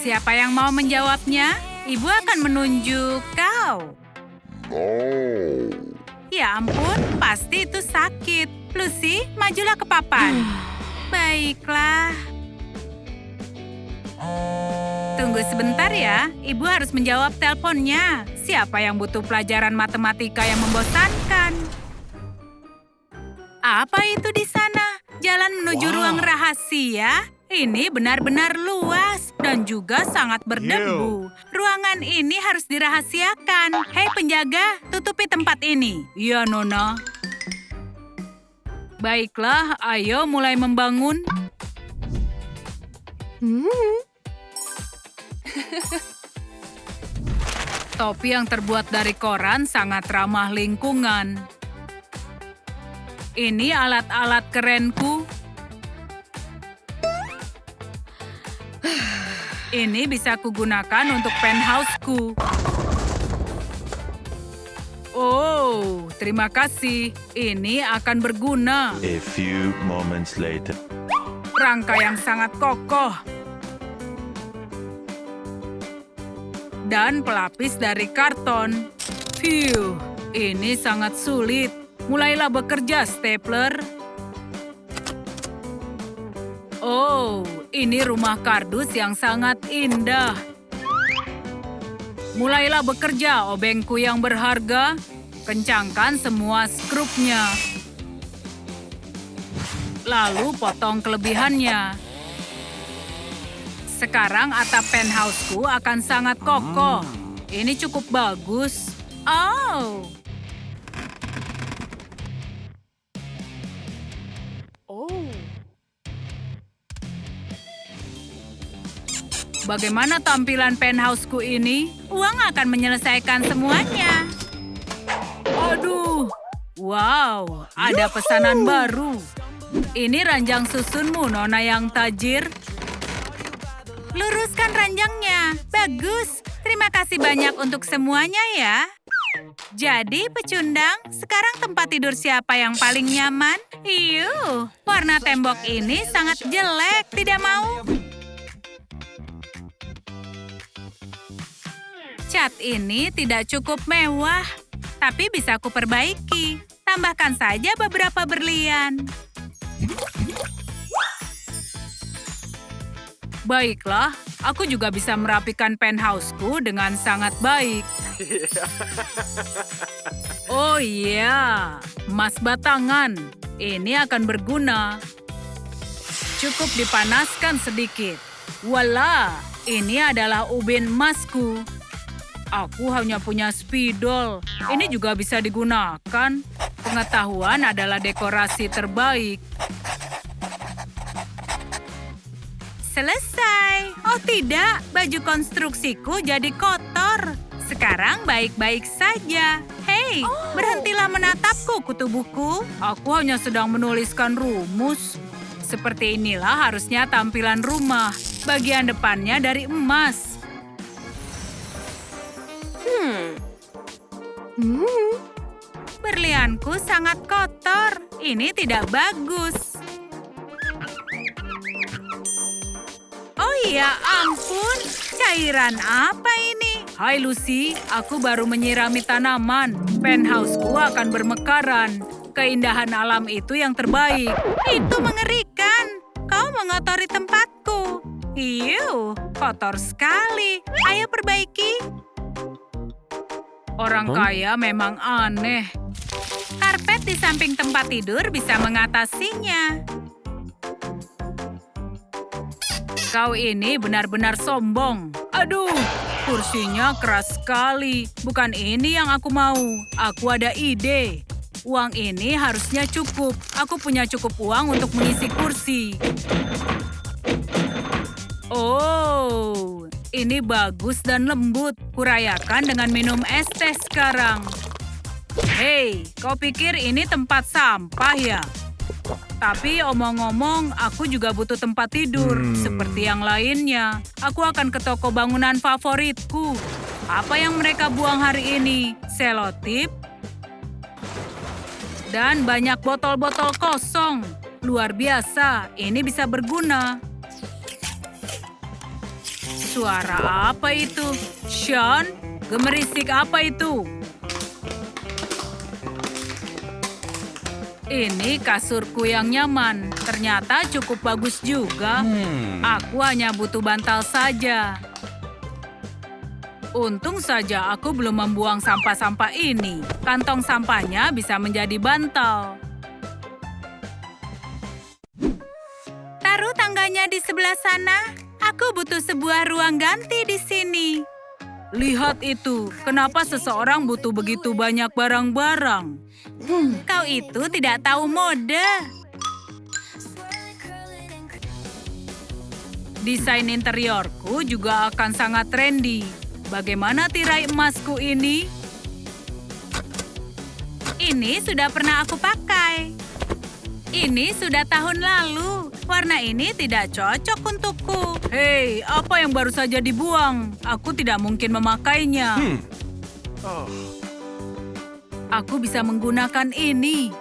Siapa yang mau menjawabnya? Ibu akan menunjuk kau. Ya ampun, pasti itu sakit. Lucy, majulah ke papan. Baiklah. Tunggu sebentar ya, Ibu harus menjawab teleponnya. Siapa yang butuh pelajaran matematika yang membosankan? Apa itu di sana? Jalan menuju ruang rahasia? Ini benar-benar luas dan juga sangat berdebu. Ruangan ini harus dirahasiakan. Hei penjaga, tutupi tempat ini. Iya, Nona. Baiklah, ayo mulai membangun. Topi yang terbuat dari koran sangat ramah lingkungan. Ini alat-alat kerenku. Ini bisa kugunakan untuk penthouse-ku. Oh, terima kasih. Ini akan berguna. A few moments later. Rangka yang sangat kokoh. Dan pelapis dari karton. Phew, ini sangat sulit. Mulailah bekerja, stapler. Oh, ini rumah kardus yang sangat indah. Mulailah bekerja, obengku yang berharga. Kencangkan semua skrupnya. Lalu potong kelebihannya. Sekarang atap penthouse-ku akan sangat kokoh. Ini cukup bagus. Oh. Bagaimana tampilan penthouse-ku ini? Uang akan menyelesaikan semuanya. Aduh. Wow, ada pesanan baru. Ini ranjang susunmu, Nona yang tajir. Luruskan ranjangnya. Bagus. Terima kasih banyak untuk semuanya ya. Jadi, pecundang, sekarang tempat tidur siapa yang paling nyaman? Iuh, warna tembok ini sangat jelek. Tidak mau. Cat ini tidak cukup mewah, tapi bisa kuperbaiki. Tambahkan saja beberapa berlian. Baiklah, aku juga bisa merapikan penthouse-ku dengan sangat baik. Oh iya, emas batangan. Ini akan berguna. Cukup dipanaskan sedikit. Wala, ini adalah ubin emasku. Aku hanya punya spidol. Ini juga bisa digunakan. Pengetahuan adalah dekorasi terbaik. Selesai. Oh tidak, baju konstruksiku jadi kotor. Sekarang baik-baik saja. Hei, berhentilah menatapku, kutu buku. Aku hanya sedang menuliskan rumus. Seperti inilah harusnya tampilan rumah. Bagian depannya dari emas. Berlianku sangat kotor. Ini tidak bagus. Oh ya ampun, cairan apa ini? Hai Lucy, aku baru menyirami tanaman. Penthouse-ku akan bermekaran. Keindahan alam itu yang terbaik. Itu mengerikan. Kau mengotori tempatku. Iuh, kotor sekali. Ayo perbaiki. Orang kaya memang aneh. Karpet di samping tempat tidur bisa mengatasinya. Kau ini benar-benar sombong. Aduh, kursinya keras sekali. Bukan ini yang aku mau. Aku ada ide. Uang ini harusnya cukup. Aku punya cukup uang untuk mengisi kursi. Oh, ini bagus dan lembut. Kurayakan dengan minum es teh sekarang. Hei, kau pikir ini tempat sampah ya? Tapi omong-omong, aku juga butuh tempat tidur. Seperti yang lainnya. Aku akan ke toko bangunan favoritku. Apa yang mereka buang hari ini? Selotip? Dan banyak botol-botol kosong. Luar biasa, ini bisa berguna. Suara apa itu? Sean, gemerisik apa itu? Ini kasurku yang nyaman. Ternyata cukup bagus juga. Aku hanya butuh bantal saja. Untung saja aku belum membuang sampah-sampah ini. Kantong sampahnya bisa menjadi bantal. Taruh tangganya di sebelah sana. Aku butuh sebuah ruang ganti di sini. Lihat itu, kenapa seseorang butuh begitu banyak barang-barang? Kau itu tidak tahu mode. Desain interiorku juga akan sangat trendy. Bagaimana tirai emasku ini? Ini sudah pernah aku pakai. Ini sudah tahun lalu. Warna ini tidak cocok untukku. Hei, apa yang baru saja dibuang? Aku tidak mungkin memakainya. Aku bisa menggunakan ini.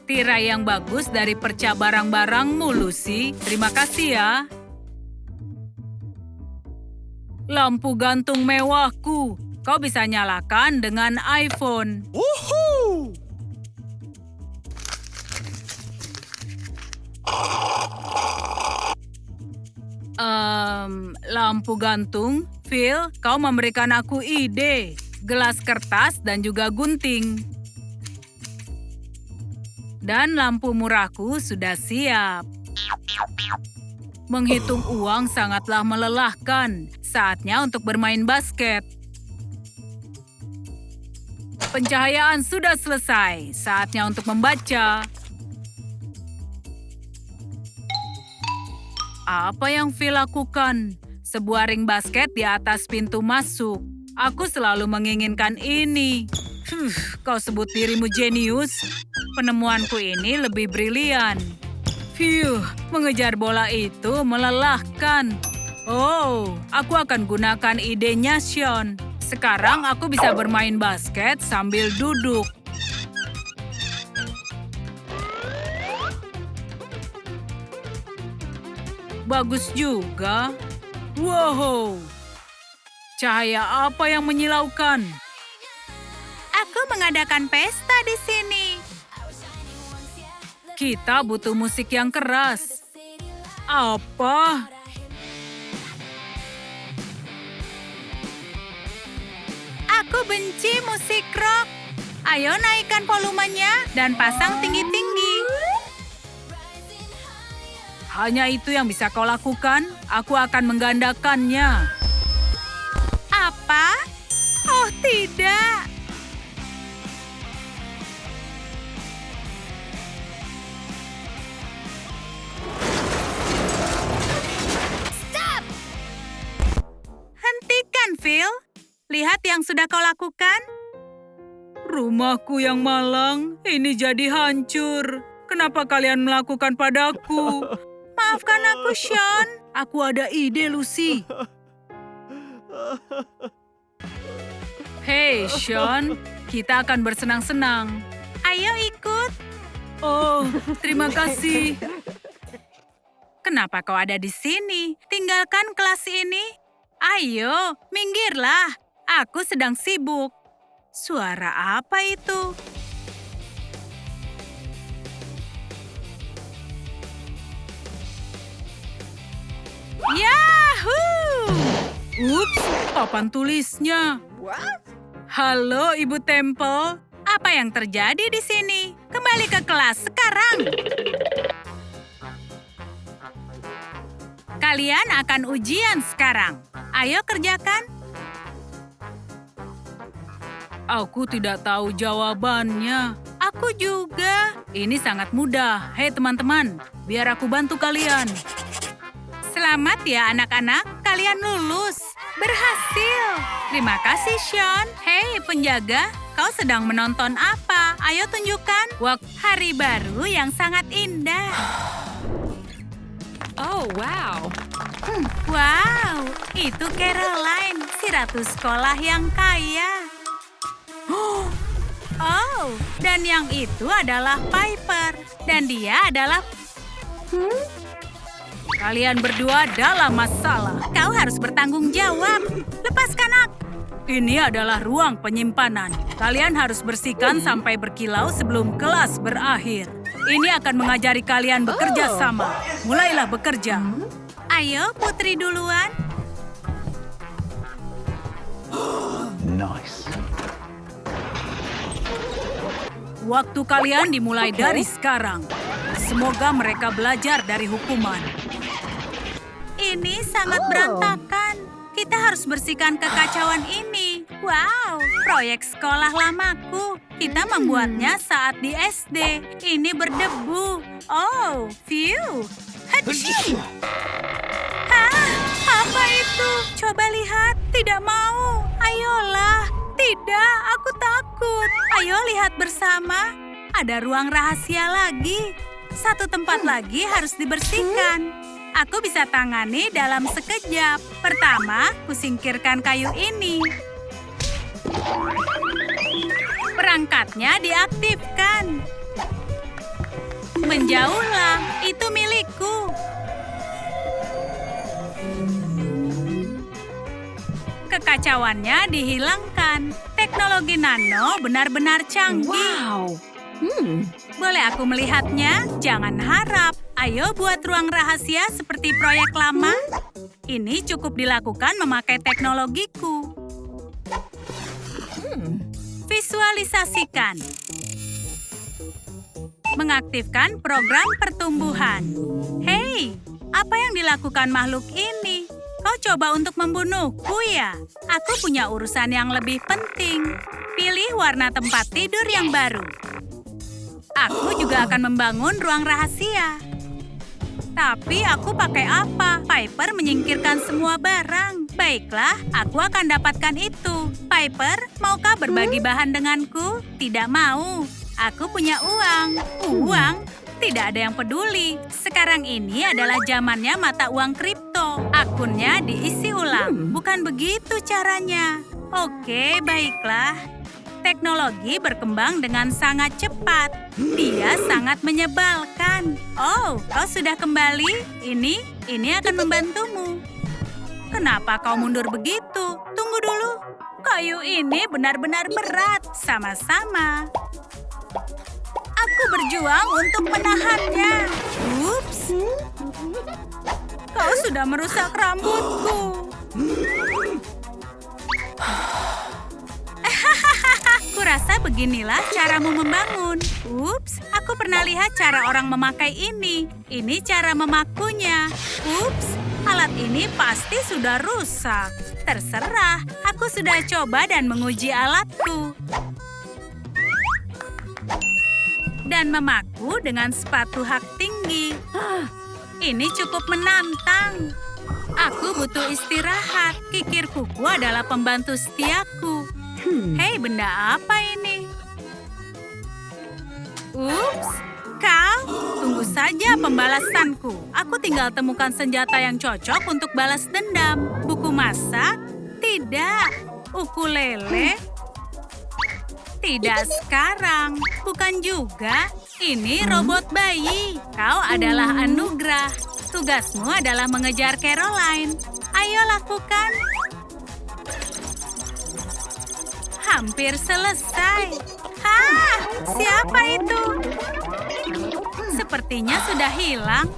Tirai yang bagus dari perca barang-barangmu, Lucy. Terima kasih ya. Lampu gantung mewahku. Kau bisa nyalakan dengan iPhone. Lampu gantung. Phil, kau memberikan aku ide. Gelas kertas dan juga gunting. Dan lampu murahku sudah siap. Menghitung uang sangatlah melelahkan. Saatnya untuk bermain basket. Pencahayaan sudah selesai. Saatnya untuk membaca. Apa yang Phil lakukan? Sebuah ring basket di atas pintu masuk. Aku selalu menginginkan ini. Kau sebut dirimu jenius? Penemuanku ini lebih brilian. Mengejar bola itu melelahkan. Oh, aku akan gunakan idenya Sean. Sekarang aku bisa bermain basket sambil duduk. Bagus juga. Wow, cahaya apa yang menyilaukan? Aku mengadakan pesta di sini. Kita butuh musik yang keras. Apa? Aku benci musik rock. Ayo naikkan volumenya dan pasang tinggi-tinggi. Hanya itu yang bisa kau lakukan. Aku akan menggandakannya. Apa? Oh, tidak. Stop! Hentikan, Phil. Lihat yang sudah kau lakukan. Rumahku yang malang, ini jadi hancur. Kenapa kalian melakukan padaku? Maafkan aku, Sean. Aku ada ide, Lucy. Hei, Sean. Kita akan bersenang-senang. Ayo ikut. Oh, terima kasih. Kenapa kau ada di sini? Tinggalkan kelas ini. Ayo, minggirlah. Aku sedang sibuk. Suara apa itu? Yahoo! Ups, papan tulisnya. Halo, Ibu Temple. Apa yang terjadi di sini? Kembali ke kelas sekarang. Kalian akan ujian sekarang. Ayo kerjakan. Aku tidak tahu jawabannya. Aku juga. Ini sangat mudah. Hei teman-teman, biar aku bantu kalian. Selamat ya anak-anak, kalian lulus. Berhasil. Terima kasih, Sean. Hei penjaga, kau sedang menonton apa? Ayo tunjukkan. Hari baru yang sangat indah. Oh, wow. Wow, itu Caroline, si ratu sekolah yang kaya. Oh, dan yang itu adalah Piper. Dan dia adalah... Kalian berdua dalam masalah. Kau harus bertanggung jawab. Lepaskan aku. Ini adalah ruang penyimpanan. Kalian harus bersihkan sampai berkilau sebelum kelas berakhir. Ini akan mengajari kalian bekerja sama. Mulailah bekerja. Ayo, Putri duluan. Nice. Waktu kalian dimulai dari sekarang. Semoga mereka belajar dari hukuman. Ini sangat berantakan. Kita harus bersihkan kekacauan ini. Wow, proyek sekolah lamaku. Kita membuatnya saat di SD. Ini berdebu. Oh, phew. Hachi. Hah, apa itu? Coba lihat. Tidak mau. Ayolah. Tidak, aku takut. Ayo lihat bersama. Ada ruang rahasia lagi. Satu tempat lagi harus dibersihkan. Aku bisa tangani dalam sekejap. Pertama, kusingkirkan kayu ini. Perangkatnya diaktifkan. Menjauhlah, itu milikku. Kekacauannya dihilangkan. Teknologi nano benar-benar canggih. Wow. Boleh aku melihatnya? Jangan harap. Ayo buat ruang rahasia seperti proyek lama. Ini cukup dilakukan memakai teknologiku. Visualisasikan. Mengaktifkan program pertumbuhan. Hei, apa yang dilakukan makhluk ini? Kau coba untuk membunuhku ya? Aku punya urusan yang lebih penting. Pilih warna tempat tidur yang baru. Aku juga akan membangun ruang rahasia. Tapi aku pakai apa? Piper menyingkirkan semua barang. Baiklah, aku akan dapatkan itu. Piper, maukah berbagi bahan denganku? Tidak mau. Aku punya uang. Uang? Tidak ada yang peduli. Sekarang ini adalah zamannya mata uang kripto. Akunnya diisi ulang. Bukan begitu caranya. Oke, baiklah. Teknologi berkembang dengan sangat cepat. Dia sangat menyebalkan. Oh, kau sudah kembali? Ini akan membantumu. Kenapa kau mundur begitu? Tunggu dulu. Kayu ini benar-benar berat. Sama-sama. Aku berjuang untuk menahannya. Ups. Kau sudah merusak rambutku. Kurasa beginilah caramu membangun. Ups, aku pernah lihat cara orang memakai ini. Ini cara memakunya. Ups, alat ini pasti sudah rusak. Terserah, aku sudah coba dan menguji alatku. Dan memaku dengan sepatu hak tinggi. Ini cukup menantang. Aku butuh istirahat. Kikir kuku adalah pembantu setiaku. Hei, benda apa ini? Ups, kau tunggu saja pembalasanku. Aku tinggal temukan senjata yang cocok untuk balas dendam. Buku masak? Tidak. Ukulele? Tidak sekarang. Bukan juga. Ini robot bayi. Kau adalah anugerah. Tugasmu adalah mengejar Caroline. Ayo lakukan. Hampir selesai. Hah, siapa itu? Sepertinya sudah hilang.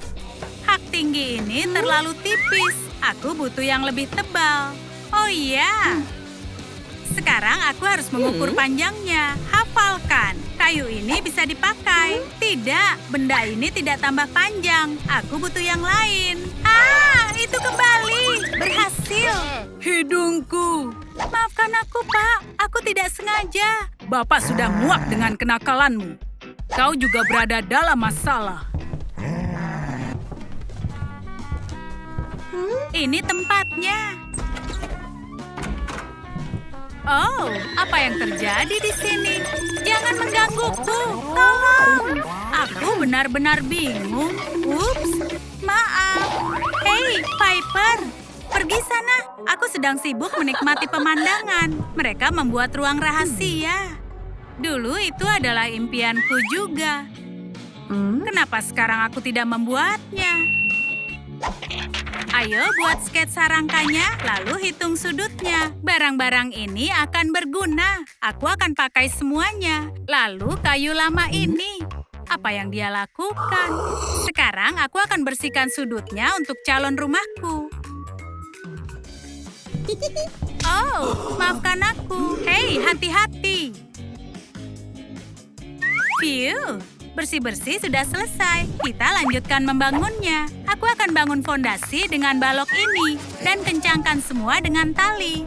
Hak tinggi ini terlalu tipis. Aku butuh yang lebih tebal. Oh iya. Sekarang aku harus mengukur panjangnya. Hafalkan. Kayu ini bisa dipakai. Tidak, benda ini tidak tambah panjang. Aku butuh yang lain. Ah, itu kembali. Berhasil. Hidungku. Maafkan aku, Pak. Aku tidak sengaja. Bapak sudah muak dengan kenakalanmu. Kau juga berada dalam masalah. Ini tempatnya. Oh, apa yang terjadi di sini? Jangan menggangguku. Tolong. Aku benar-benar bingung. Ups, maaf. Hei, Piper. Pergi sana. Aku sedang sibuk menikmati pemandangan. Mereka membuat ruang rahasia. Dulu itu adalah impianku juga. Kenapa sekarang aku tidak membuatnya? Ayo buat sketsa rangkanya, lalu hitung sudutnya. Barang-barang ini akan berguna. Aku akan pakai semuanya. Lalu kayu lama ini. Apa yang dia lakukan? Sekarang aku akan bersihkan sudutnya untuk calon rumahku. Oh, maafkan aku. Hei, hati-hati. Phew. Bersih-bersih sudah selesai. Kita lanjutkan membangunnya. Aku akan bangun fondasi dengan balok ini dan kencangkan semua dengan tali.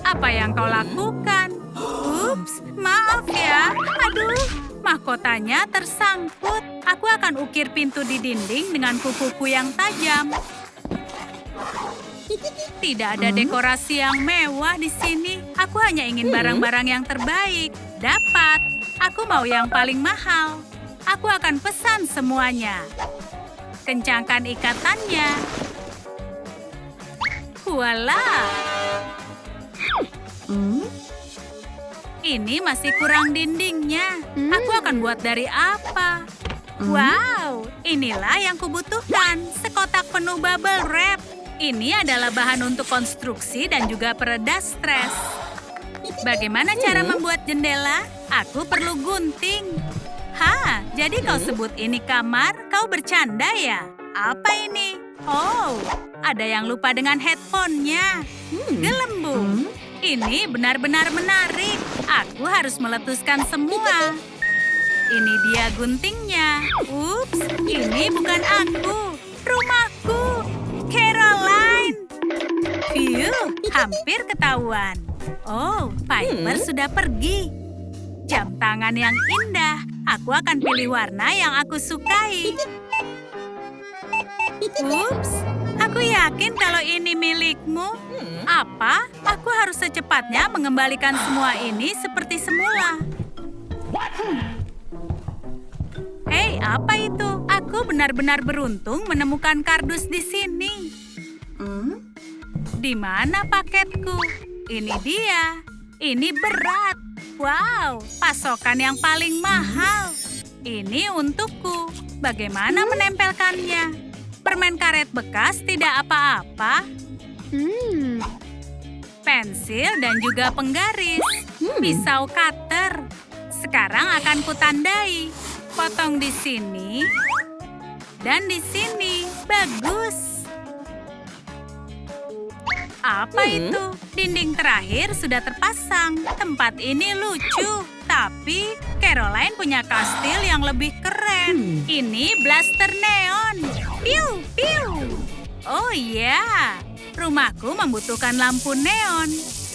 Apa yang kau lakukan? Ups, maaf ya. Aduh, mahkotanya tersangkut. Aku akan ukir pintu di dinding dengan kukuku yang tajam. Tidak ada dekorasi yang mewah di sini. Aku hanya ingin barang-barang yang terbaik. Dapat. Aku mau yang paling mahal. Aku akan pesan semuanya. Kencangkan ikatannya. Voila. Ini masih kurang dindingnya. Aku akan buat dari apa? Wow, inilah yang kubutuhkan. Sekotak penuh bubble wrap. Ini adalah bahan untuk konstruksi dan juga pereda stres. Bagaimana cara membuat jendela? Aku perlu gunting. Jadi kau sebut ini kamar? Kau bercanda ya? Apa ini? Oh, ada yang lupa dengan headphone-nya. Gelembung. Ini benar-benar menarik. Aku harus meletuskan semua. Ini dia guntingnya. Ups, ini bukan aku. Rumahku. Caroline. Phew, hampir ketahuan. Oh, Piper sudah pergi. Jam tangan yang indah. Aku akan pilih warna yang aku sukai. Ups, aku yakin kalau ini milikmu. Apa? Aku harus secepatnya mengembalikan semua ini seperti semula. Hei, apa itu? Aku benar-benar beruntung menemukan kardus di sini. Di mana paketku? Ini dia. Ini berat. Wow, pasokan yang paling mahal. Ini untukku. Bagaimana menempelkannya? Permen karet bekas tidak apa-apa. Pensil dan juga penggaris. Pisau cutter. Sekarang akan kutandai. Potong di sini dan di sini. Bagus. Apa itu? Dinding terakhir sudah terpasang. Tempat ini lucu. Tapi Caroline punya kastil yang lebih keren. Ini blaster neon. Piu, piu. Oh ya, rumahku membutuhkan lampu neon.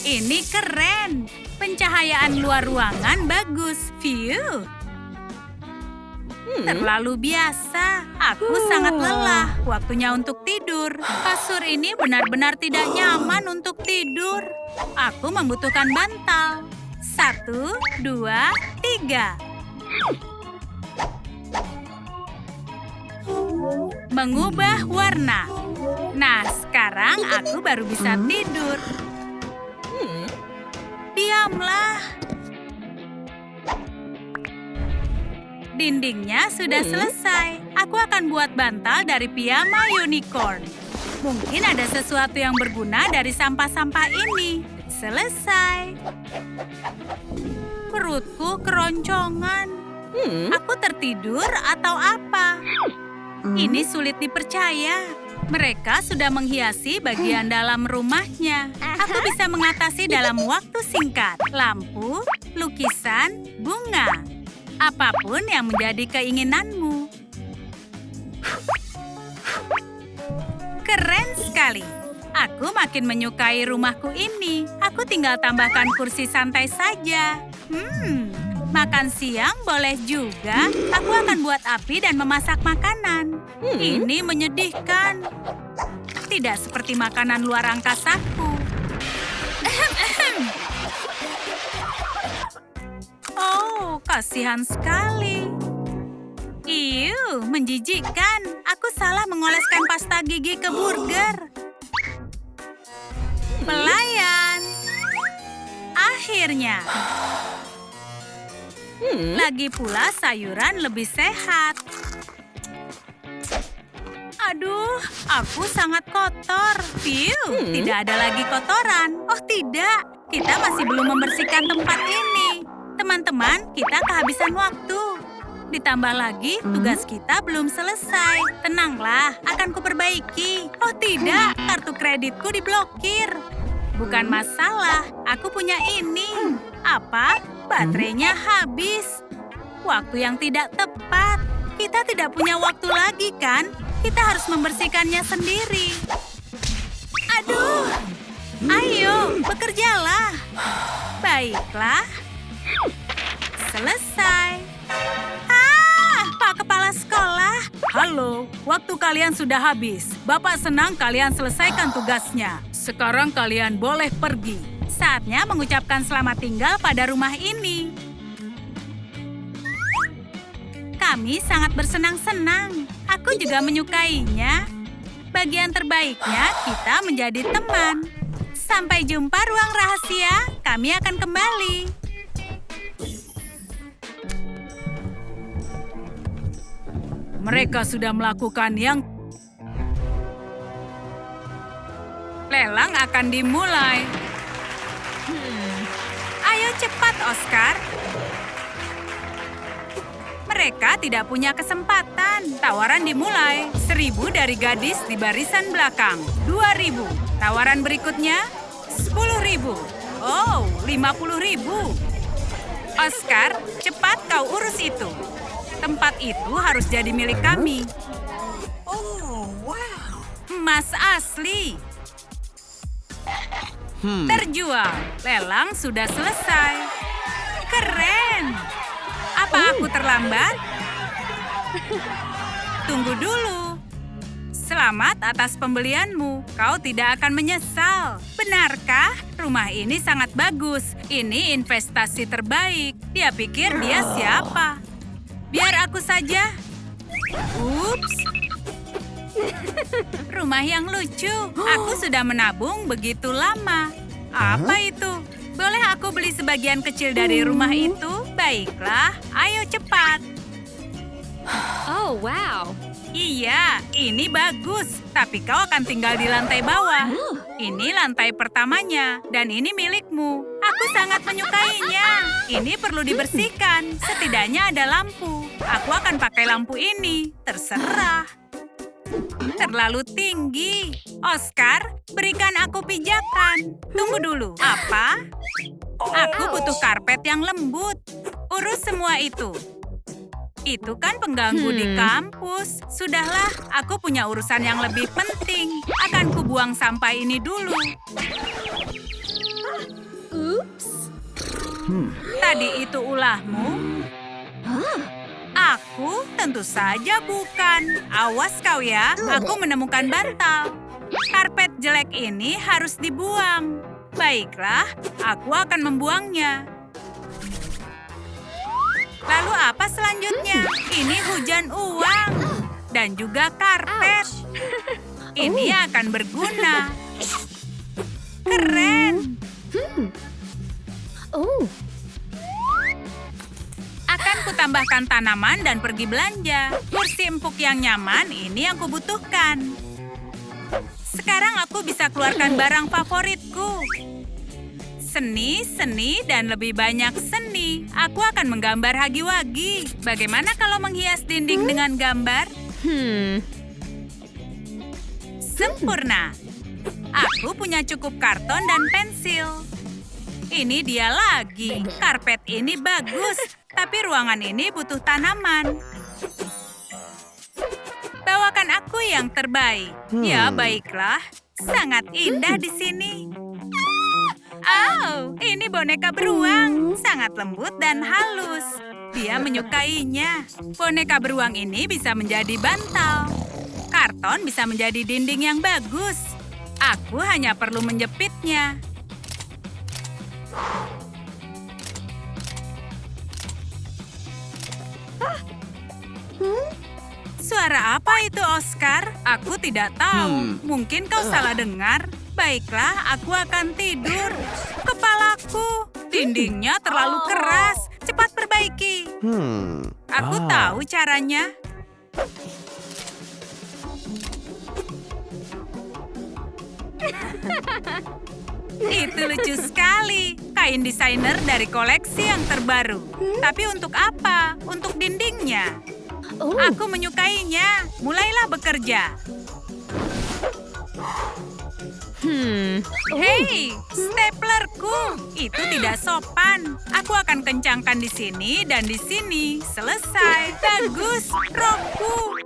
Ini keren. Pencahayaan luar ruangan bagus. View. Terlalu biasa. Aku sangat lelah. Waktunya untuk tidur. Kasur ini benar-benar tidak nyaman untuk tidur. Aku membutuhkan bantal. 1, 2, 3. Mengubah warna. Nah, sekarang aku baru bisa tidur. Diamlah. Dindingnya sudah selesai. Aku akan buat bantal dari piyama unicorn. Mungkin ada sesuatu yang berguna dari sampah-sampah ini. Selesai. Perutku keroncongan. Aku tertidur atau apa? Ini sulit dipercaya. Mereka sudah menghiasi bagian dalam rumahnya. Aku bisa mengatasi dalam waktu singkat. Lampu, lukisan, bunga. Apapun yang menjadi keinginanmu. Keren sekali. Aku makin menyukai rumahku ini. Aku tinggal tambahkan kursi santai saja. Makan siang boleh juga. Aku akan buat api dan memasak makanan. Ini menyedihkan. Tidak seperti makanan luar angkasaku. Oh, kasihan sekali. Iu, menjijikkan. Aku salah mengoleskan pasta gigi ke burger. Pelayan. Akhirnya. Lagi pula sayuran lebih sehat. Aduh, aku sangat kotor. Tidak ada lagi kotoran. Oh tidak, kita masih belum membersihkan tempat ini. Teman-teman, kita kehabisan waktu. Ditambah lagi, tugas kita belum selesai. Tenanglah, akan kuperbaiki. Oh tidak, kartu kreditku diblokir. Bukan masalah, aku punya ini. Apa? Baterainya habis. Waktu yang tidak tepat. Kita tidak punya waktu lagi, kan? Kita harus membersihkannya sendiri. Aduh! Ayo, bekerjalah. Baiklah. Selesai. Pak Kepala Sekolah. Halo, waktu kalian sudah habis. Bapak senang kalian selesaikan tugasnya. Sekarang kalian boleh pergi. Saatnya mengucapkan selamat tinggal pada rumah ini. Kami sangat bersenang-senang. Aku juga menyukainya. Bagian terbaiknya kita menjadi teman. Sampai jumpa ruang rahasia. Kami akan kembali. Mereka sudah melakukan yang... Lelang akan dimulai. Ayo cepat, Oscar. Mereka tidak punya kesempatan. Tawaran dimulai. 1.000 dari gadis di barisan belakang. 2.000. Tawaran berikutnya 10.000. Oh, 50.000. Oscar, cepat kau urus itu. Tempat itu harus jadi milik kami. Oh, wow. Emas asli. Terjual. Lelang sudah selesai. Keren. Apa aku terlambat? Tunggu dulu. Selamat atas pembelianmu. Kau tidak akan menyesal. Benarkah? Rumah ini sangat bagus. Ini investasi terbaik. Dia pikir dia siapa? Biar aku saja. Ups. Rumah yang lucu. Aku sudah menabung begitu lama. Apa itu? Boleh aku beli sebagian kecil dari rumah itu? Baiklah, ayo cepat. Oh, wow. Iya, ini bagus. Tapi kau akan tinggal di lantai bawah. Ini lantai pertamanya, dan ini milikmu. Aku sangat menyukainya. Ini perlu dibersihkan. Setidaknya ada lampu. Aku akan pakai lampu ini. Terserah. Terlalu tinggi. Oscar, berikan aku pijakan. Tunggu dulu. Apa? Aku butuh karpet yang lembut. Urus semua itu. Itu kan pengganggu di kampus. Sudahlah, aku punya urusan yang lebih penting. Akan kubuang sampah ini dulu. Oops. Tadi itu ulahmu? Aku tentu saja bukan. Awas kau ya, aku menemukan bantal. Karpet jelek ini harus dibuang. Baiklah, aku akan membuangnya. Lalu apa selanjutnya? Ini hujan uang. Dan juga karpet. Ini akan berguna. Keren. Oh. Akan kutambahkan tanaman dan pergi belanja. Kursi empuk yang nyaman, ini yang kubutuhkan. Sekarang aku bisa keluarkan barang favoritku. Seni, seni, dan lebih banyak seni. Aku akan menggambar hagi-wagi. Bagaimana kalau menghias dinding dengan gambar? Sempurna. Aku punya cukup karton dan pensil. Ini dia lagi. Karpet ini bagus, tapi ruangan ini butuh tanaman. Bawakan aku yang terbaik. Ya, baiklah. Sangat indah di sini. Oh, ini boneka beruang. Sangat lembut dan halus. Dia menyukainya. Boneka beruang ini bisa menjadi bantal. Karton bisa menjadi dinding yang bagus. Aku hanya perlu menjepitnya. Suara apa itu, Oscar? Aku tidak tahu. Mungkin kau salah dengar. Baiklah, aku akan tidur. Kepalaku. Dindingnya terlalu keras. Cepat perbaiki. Aku tahu caranya. Itu lucu sekali. Kain desainer dari koleksi yang terbaru. Tapi untuk apa? Untuk dindingnya. Aku menyukainya. Mulailah bekerja. Hei, staplerku. Itu tidak sopan. Aku akan kencangkan di sini dan di sini. Selesai. Bagus, rokku.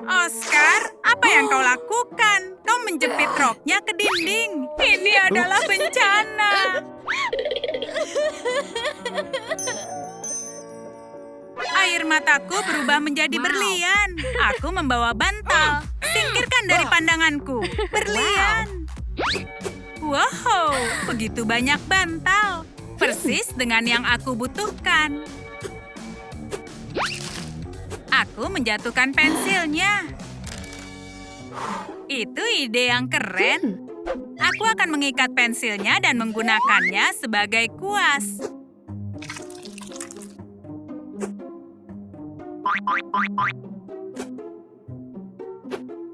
Oscar, apa yang kau lakukan? Kau menjepit roknya ke dinding. Ini adalah bencana. Air mataku berubah menjadi berlian. Aku membawa bantal. Singkirkan dari pandanganku. Berlian. Wow, begitu banyak bantal. Persis dengan yang aku butuhkan. Aku menjatuhkan pensilnya. Itu ide yang keren. Aku akan mengikat pensilnya dan menggunakannya sebagai kuas.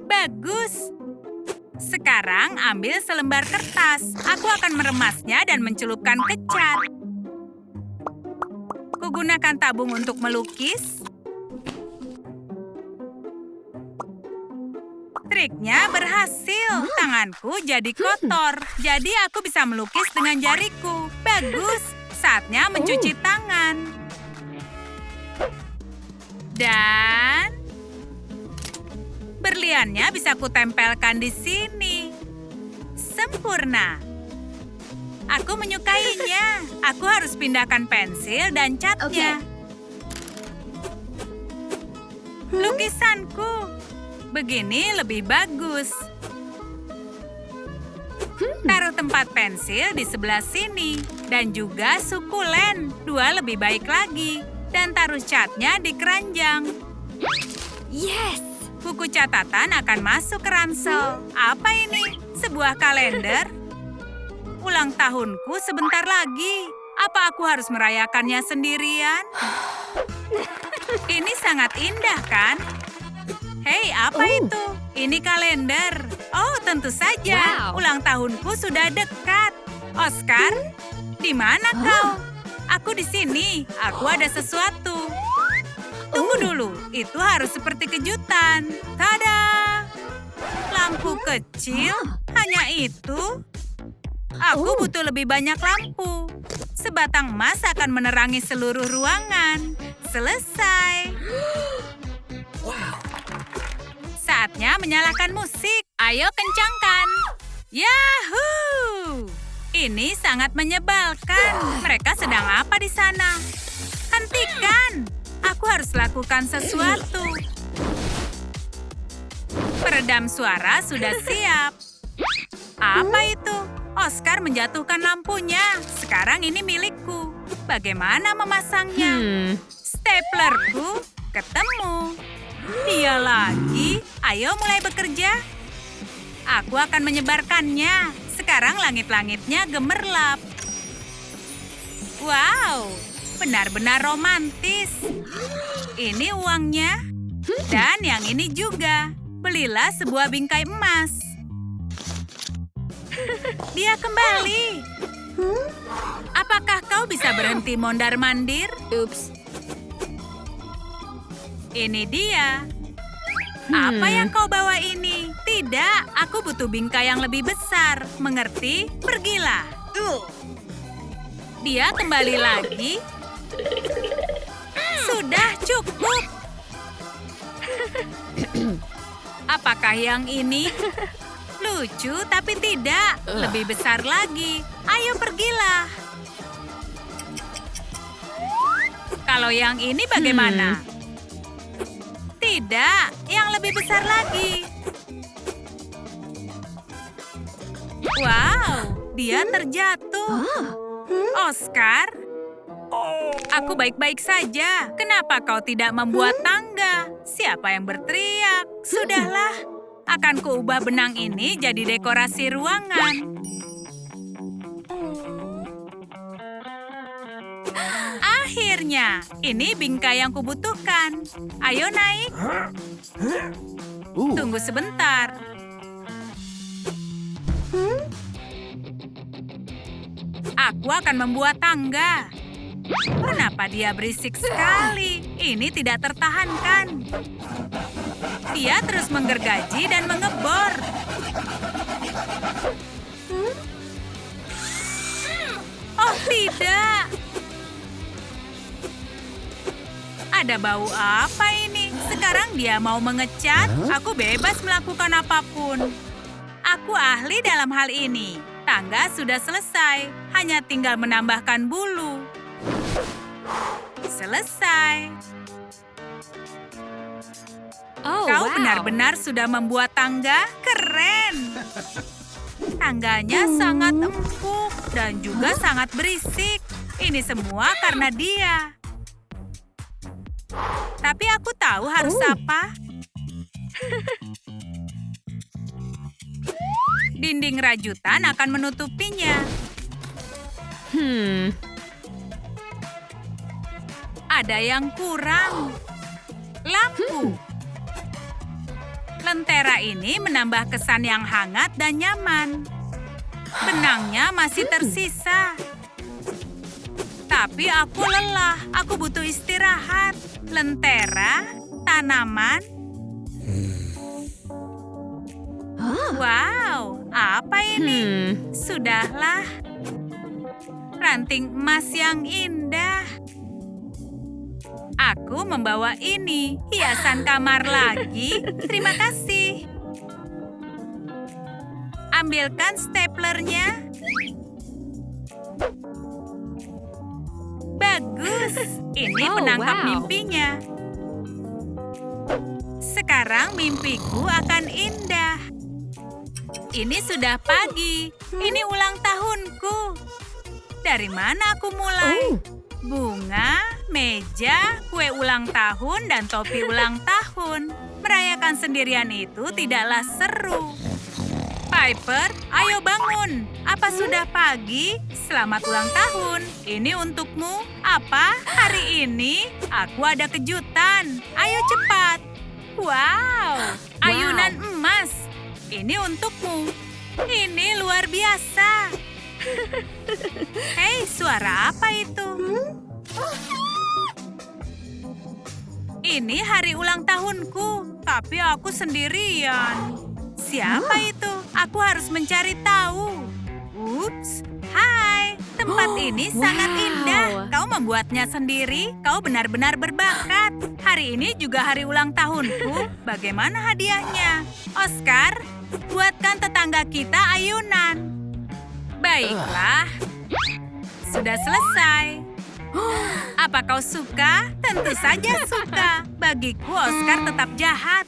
Bagus. Sekarang ambil selembar kertas. Aku akan meremasnya dan mencelupkan ke cat. Kugunakan tabung untuk melukis. Triknya berhasil. Tanganku jadi kotor. Jadi aku bisa melukis dengan jariku. Bagus. Saatnya mencuci tangan. Dan berliannya bisa kutempelkan di sini. Sempurna. Aku menyukainya. Aku harus pindahkan pensil dan catnya. Lukisanku. Begini lebih bagus. Taruh tempat pensil di sebelah sini. Dan juga sukulen. 2 lebih baik lagi. Dan taruh catnya di keranjang. Yes! Buku catatan akan masuk ke ransel. Apa ini? Sebuah kalender? Ulang tahunku sebentar lagi. Apa aku harus merayakannya sendirian? Ini sangat indah, kan? Hei, apa itu? Ini kalender. Oh, tentu saja. Wow. Ulang tahunku sudah dekat. Oscar, di mana kau? Aku di sini. Aku ada sesuatu. Tunggu dulu. Itu harus seperti kejutan. Tada! Lampu kecil? Hanya itu? Aku butuh lebih banyak lampu. Sebatang emas akan menerangi seluruh ruangan. Selesai. Saatnya menyalakan musik. Ayo kencangkan. Yahoo! Ini sangat menyebalkan. Mereka sedang apa di sana? Hentikan! Aku harus lakukan sesuatu. Peredam suara sudah siap. Apa itu? Oscar menjatuhkan lampunya. Sekarang ini milikku. Bagaimana memasangnya? Staplerku ketemu. Dia lagi. Ayo mulai bekerja. Aku akan menyebarkannya. Sekarang langit-langitnya gemerlap. Wow, benar-benar romantis. Ini uangnya. Dan yang ini juga. Belilah sebuah bingkai emas. Dia kembali. Apakah kau bisa berhenti mondar-mandir? Oops. Ini dia. Apa yang kau bawa ini? Tidak, aku butuh bingkai yang lebih besar. Mengerti? Pergilah. Dia kembali lagi. Sudah cukup. Apakah yang ini? Lucu, tapi tidak. Lebih besar lagi. Ayo pergilah. Kalau yang ini bagaimana? Tidak, yang lebih besar lagi. Wow, dia terjatuh. Oscar, aku baik-baik saja. Kenapa kau tidak membuat tangga? Siapa yang berteriak? Sudahlah, akan kuubah benang ini jadi dekorasi ruangan. Akhirnya, ini bingkai yang kubutuhkan. Ayo naik. Tunggu sebentar. Aku akan membuat tangga. Kenapa dia berisik sekali? Ini tidak tertahankan. Dia terus menggergaji dan mengebor. Oh, tidak. Ada bau apa ini? Sekarang dia mau mengecat? Aku bebas melakukan apapun. Aku ahli dalam hal ini. Tangga sudah selesai. Hanya tinggal menambahkan bulu. Selesai. Oh, Kau wow. benar-benar sudah membuat tangga? Keren! Tangganya sangat empuk dan juga sangat berisik. Ini semua karena dia. Tapi aku tahu harus apa. Dinding rajutan akan menutupinya. Ada yang kurang. Lampu. Lentera ini menambah kesan yang hangat dan nyaman. Benangnya masih tersisa. Tapi aku lelah. Aku butuh istirahat. Lentera, tanaman. Wow, apa ini? Sudahlah. Ranting emas yang indah. Aku membawa ini, hiasan kamar lagi. Terima kasih. Ambilkan staplernya. Bagus. Ini Oh, penangkap wow. mimpinya. Sekarang mimpiku akan indah. Ini sudah pagi. Ini ulang tahunku. Dari mana aku mulai? Bunga, meja, kue ulang tahun, dan topi ulang tahun. Merayakan sendirian itu tidaklah seru. Piper, ayo bangun. Apa sudah pagi? Selamat ulang tahun. Ini untukmu. Apa? Hari ini aku ada kejutan. Ayo cepat. Wow, ayunan emas. Ini untukmu. Ini luar biasa. Hei, suara apa itu? Ini hari ulang tahunku, tapi aku sendirian. Siapa itu? Aku harus mencari tahu. Ups, hai. Tempat ini sangat Wow. indah. Kau membuatnya sendiri. Kau benar-benar berbakat. Hari ini juga hari ulang tahunku. Bagaimana hadiahnya? Oscar, buatkan tetangga kita ayunan. Baiklah. Sudah selesai. Apa kau suka? Tentu saja suka. Bagiku Oscar tetap jahat.